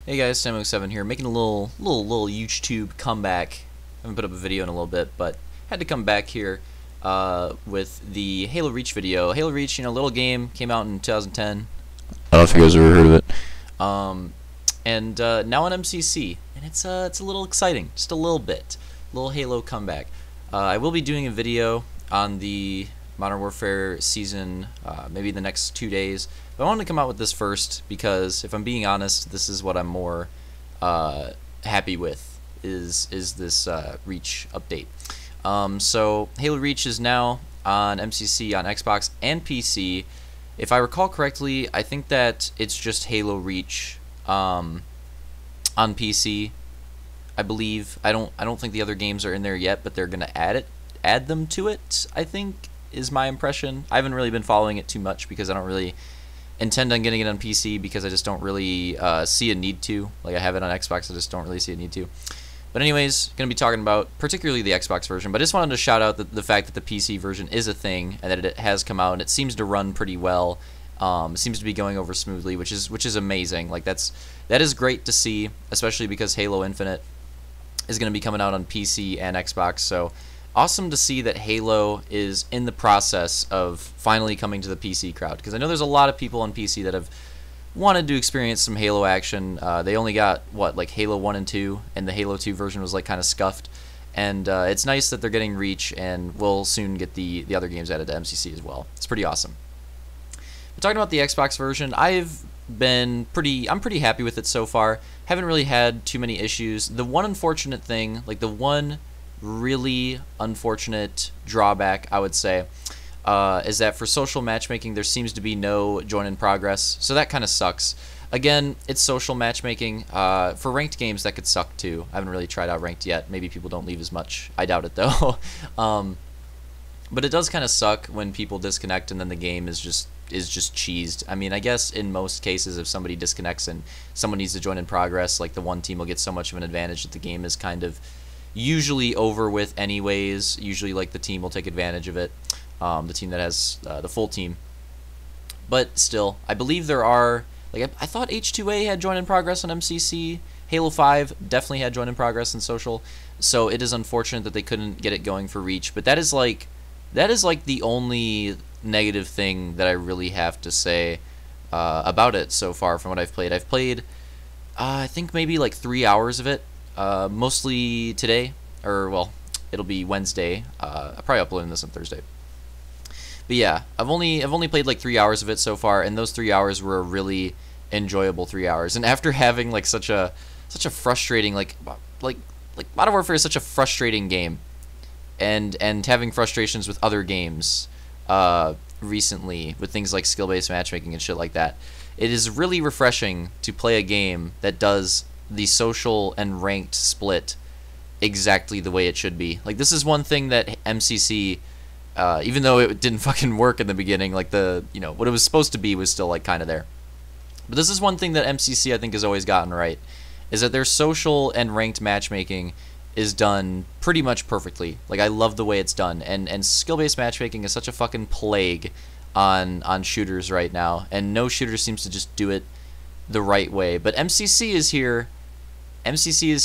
Hey guys, Sam07 here, making a little YouTube comeback. I haven't put up a video in a little bit, but had to come back here with the Halo Reach video. Halo Reach, little game, came out in 2010. I don't know if you guys ever heard of it. And now on MCC, and it's a little exciting, just a little bit, little Halo comeback. I will be doing a video on the Modern Warfare season, maybe the next 2 days. But I wanted to come out with this first because, if I'm being honest, this is what I'm more happy with, is this Reach update. So Halo Reach is now on MCC on Xbox and PC. If I recall correctly, I think that it's just Halo Reach on PC. I believe. I don't think the other games are in there yet, but they're gonna add them to it, I think, is my impression. I haven't really been following it too much because I don't really intend on getting it on PC, because I just don't really see a need to. Like, I have it on Xbox, I just don't really see a need to. But anyways, going to be talking about particularly the Xbox version, but I just wanted to shout out the fact that the PC version is a thing, and that it has come out, and it seems to run pretty well. It seems to be going over smoothly, which is amazing. Like, that is great to see, especially because Halo Infinite is going to be coming out on PC and Xbox, so awesome to see that Halo is in the process of finally coming to the PC crowd, because I know there's a lot of people on PC that have wanted to experience some Halo action. They only got, like Halo 1 and 2, and the Halo 2 version was like kind of scuffed, and it's nice that they're getting Reach, and we'll soon get the other games added to MCC as well. It's pretty awesome. But talking about the Xbox version, I'm pretty happy with it so far. Haven't really had too many issues. The one unfortunate thing, like the one really unfortunate drawback, I would say, is that for social matchmaking there seems to be no join in progress, so that kind of sucks. Again, it's social matchmaking. For ranked games that could suck too. I haven't really tried out ranked yet. Maybe people don't leave as much. I doubt it though. But it does kind of suck when people disconnect and then the game is just cheesed. I mean, I guess in most cases, if somebody disconnects and someone needs to join in progress, like, the one team will get so much of an advantage that the game is kind of usually over with anyways. Usually, like, the team will take advantage of it, the team that has the full team. But still, I believe there are, like, I thought H2A had join in progress on MCC. Halo 5 definitely had join in progress in social, so it is unfortunate that they couldn't get it going for Reach. But that is like the only negative thing that I really have to say about it so far from what I've played. I've played I think maybe like 3 hours of it, mostly today, or, well, it'll be Wednesday. I'll probably upload this on Thursday. But yeah, I've only played like 3 hours of it so far, and those 3 hours were a really enjoyable 3 hours. And after having like such a frustrating, like Modern Warfare is such a frustrating game, and having frustrations with other games recently with things like skill-based matchmaking and shit like that, it is really refreshing to play a game that does the social and ranked split exactly the way it should be. Like, this is one thing that MCC, even though it didn't fucking work in the beginning, like, what it was supposed to be was still, like, kind of there. But this is one thing that MCC, I think, has always gotten right, is that their social and ranked matchmaking is done pretty much perfectly. Like, I love the way it's done, and skill-based matchmaking is such a fucking plague on shooters right now, and no shooter seems to just do it the right way. But MCC is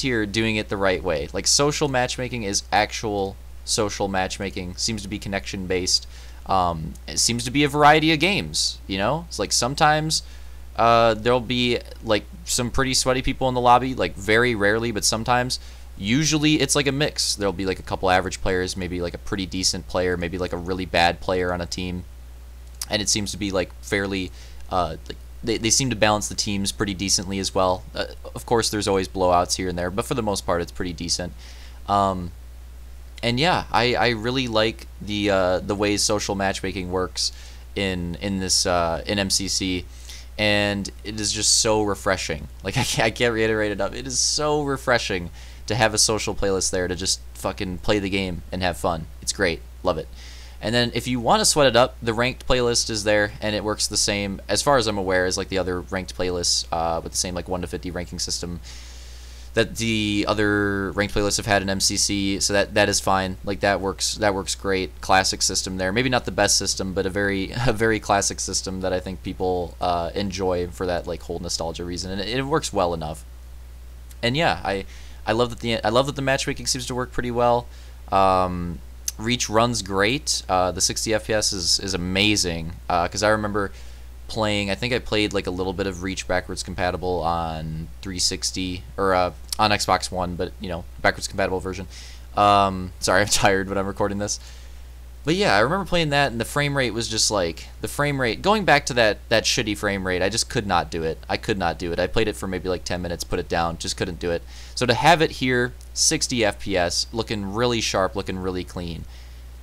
here doing it the right way. Like, social matchmaking is actual social matchmaking, seems to be connection based. It seems to be a variety of games, it's like sometimes there'll be like some pretty sweaty people in the lobby, like very rarely, but sometimes. Usually it's like a mix. There'll be like a couple average players, maybe like a pretty decent player, maybe like a really bad player on a team, and it seems to be like fairly they seem to balance the teams pretty decently as well. Of course there's always blowouts here and there, but for the most part it's pretty decent. And yeah, I really like the way social matchmaking works in this in MCC, and it is just so refreshing. Like, I can't reiterate it enough. It is so refreshing to have a social playlist there to just fucking play the game and have fun. It's great. Love it. And then if you want to sweat it up, the ranked playlist is there, and it works the same, as far as I'm aware, as like the other ranked playlists, with the same like 1 to 50 ranking system that the other ranked playlists have had in MCC, so that is fine. Like, that works great. Classic system there. Maybe not the best system, but a very classic system that I think people enjoy for that like whole nostalgia reason, and it works well enough. And yeah, I love that the matchmaking seems to work pretty well. Reach runs great. The 60 FPS is amazing, because I remember playing, I think I played like a little bit of Reach backwards compatible on 360 or on Xbox One, but you know, backwards compatible version. Sorry, I'm tired when I'm recording this. But yeah, I remember playing that, and the frame rate was just like, going back to that shitty frame rate, I just could not do it. I could not do it. I played it for maybe like 10 minutes, put it down, just couldn't do it. So to have it here, 60 FPS, looking really sharp, looking really clean,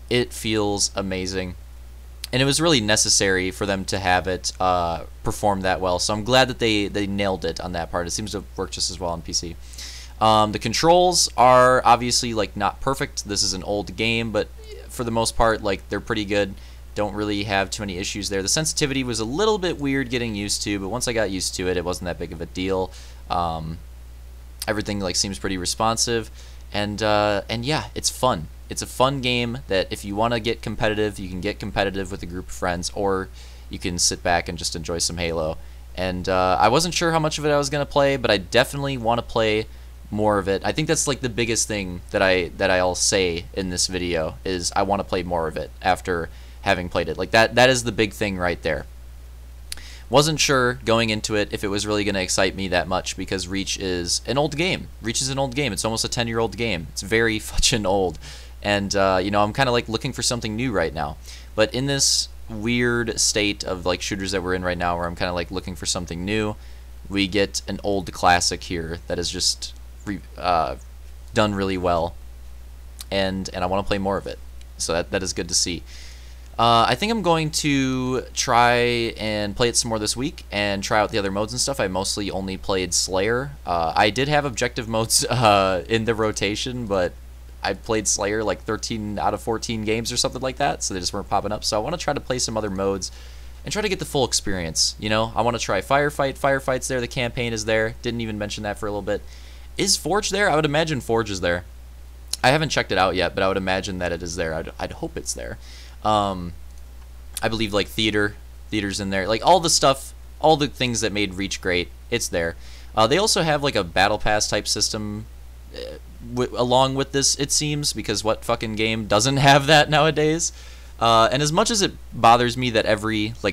it feels amazing. And it was really necessary for them to have it perform that well. So I'm glad that they nailed it on that part. It seems to work just as well on PC. The controls are obviously like not perfect. This is an old game, but for the most part, like, they're pretty good. Don't really have too many issues there. The sensitivity was a little bit weird getting used to, but once I got used to it, it wasn't that big of a deal. Everything like seems pretty responsive, and yeah, it's fun. It's a fun game that if you want to get competitive, you can get competitive with a group of friends, or you can sit back and just enjoy some Halo. And I wasn't sure how much of it I was gonna play, but I definitely want to play more of it. I think that's like the biggest thing that I'll say in this video is I want to play more of it after having played it. Like that is the big thing right there. Wasn't sure going into it if it was really going to excite me that much, because Reach is an old game. Reach is an old game. It's almost a 10-year-old game. It's very fucking old. And you know, I'm kind of like looking for something new right now. But in this weird state of like shooters that we're in right now, where I'm kind of like looking for something new, we get an old classic here that is just done really well, and I want to play more of it, so that is good to see. I think I'm going to try and play it some more this week and try out the other modes and stuff. I mostly only played Slayer. I did have objective modes in the rotation, but I played Slayer like 13 out of 14 games or something like that, so they just weren't popping up. So I want to try to play some other modes and try to get the full experience. You know, I want to try Firefight. Firefight's there. The campaign is there. Didn't even mention that for a little bit. Is Forge there? I would imagine Forge is there. I haven't checked it out yet, but I would imagine that it is there. I'd hope it's there. I believe like theater's in there. Like all the stuff, all the things that made Reach great, it's there. They also have like a battle pass type system along with this, it seems, because what fucking game doesn't have that nowadays? And as much as it bothers me that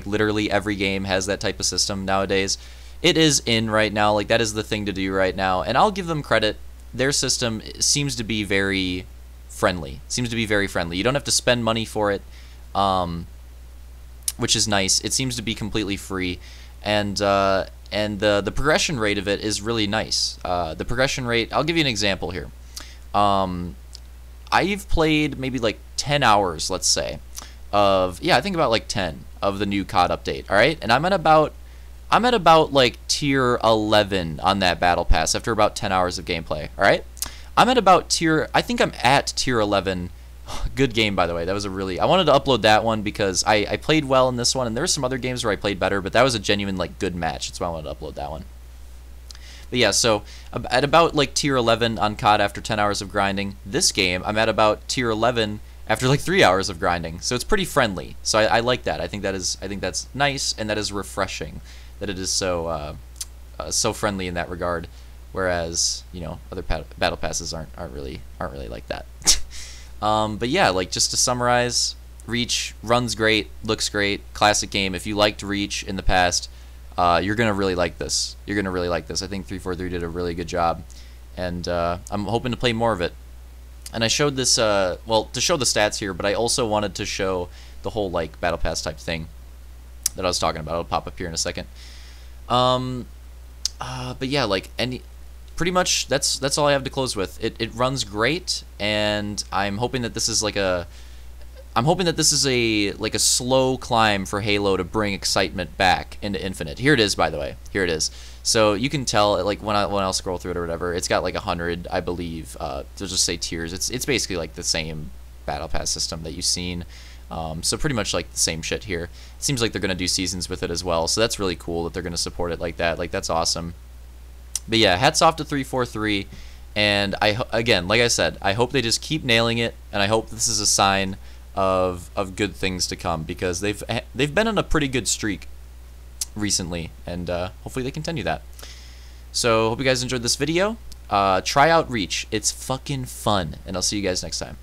literally every game has that type of system nowadays, it is in right now. Like, that is the thing to do right now, and I'll give them credit. Their system seems to be very friendly. You don't have to spend money for it, which is nice. It seems to be completely free, and the progression rate of it is really nice. The progression rate, I'll give you an example here. I've played maybe like 10 hours, let's say, of, yeah, I think about like 10 of the new COD update, all right? And I'm at about like tier 11 on that battle pass after about 10 hours of gameplay, all right? I think I'm at tier 11. Good game, by the way. That was I wanted to upload that one because I played well in this one, and there were some other games where I played better, but that was a genuine like good match. That's why I wanted to upload that one. But yeah, so at about like tier 11 on COD after 10 hours of grinding. This game, I'm at about tier 11 after like 3 hours of grinding. So it's pretty friendly. So I like that. I think that's nice, and that is refreshing that it is so so friendly in that regard. Whereas, you know, other battle passes aren't really like that. But yeah, like, just to summarize, Reach runs great, looks great, classic game. If you liked Reach in the past, you're gonna really like this. I think 343 did a really good job, and I'm hoping to play more of it. And I showed this, well, to show the stats here, but I also wanted to show the whole like battle pass type thing that I was talking about. It'll pop up here in a second. But yeah, like, pretty much that's all I have to close with. It runs great, and I'm hoping that this is like a slow climb for Halo to bring excitement back into Infinite. Here it is, by the way. Here it is. So you can tell, like, when I'll scroll through it or whatever, it's got like 100, I believe. They'll just say tiers. It's basically like the same battle pass system that you've seen. So pretty much like the same shit here. It seems like they're gonna do seasons with it as well. So that's really cool that they're gonna support it like that. Like, that's awesome. But yeah, hats off to 343, and again, like I said, I hope they just keep nailing it, and I hope this is a sign of good things to come, because they've been on a pretty good streak recently, and hopefully they continue that. So hope you guys enjoyed this video. Try out Reach. It's fucking fun. And I'll see you guys next time.